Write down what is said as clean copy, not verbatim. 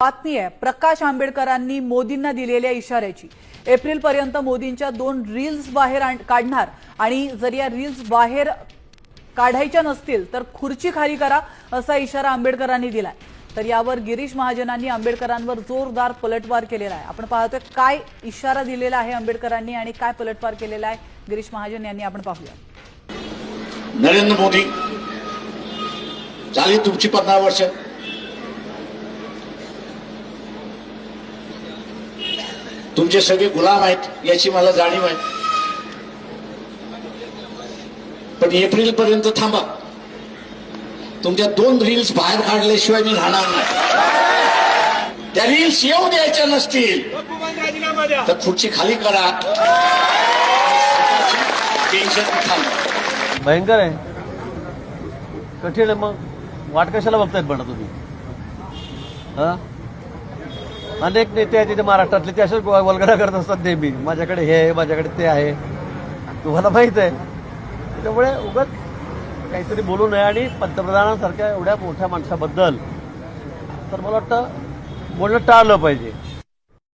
बातमी आहे प्रकाश आंबेडकरांनी मोदींना दिलेल्या इशाऱ्याची। एप्रिल पर्यंत मोदींच्या 2 रील्स बाहेर काढणार आणि जर या रील्स बाहेर काढायच्या नसतील तर खुर्ची खाली करा असा इशारा आंबेडकरांनी दिलाय। तर यावर गिरीश महाजनांनी आंबेडकरांवर जोरदार पलटवार केलेला आहे। आपण पाहतोय काय इशारा दिलेला आहे आंबेडकरांनी आणि काय पलटवार केलेला आहे गिरीश महाजन यांनी, आपण पाहूया। नरेंद्र मोदी झाली तुमची 15 वर्ष, तुमचे सगळे गुलाम आहेत याची मला जाणीव आहे, पण एप्रिल पर्यंत थांबा। तुमच्या 2 रील्स बाहेर काढल्याशिवाय मी राहणार नाही। त्या रील्स येऊ द्यायच्या नसतील तर खुर्ची खाली करा, टेन्शन थांबा। भयंकर आहे, कठीण आहे। मग वाट कशाला बघतायत म्हणा तुम्ही? अनेक नेते आहेत तिथे महाराष्ट्रातले, ते अशाच वल्गना करत असतात नेहमी, माझ्याकडे हे आहे, माझ्याकडे ते आहे, तुम्हाला माहित आहे। त्याच्यामुळे उगाच काहीतरी बोलू नये आणि पंतप्रधानांसारख्या एवढ्या मोठ्या माणसाबद्दल तर मला वाटतं बोलणं टाळलं पाहिजे।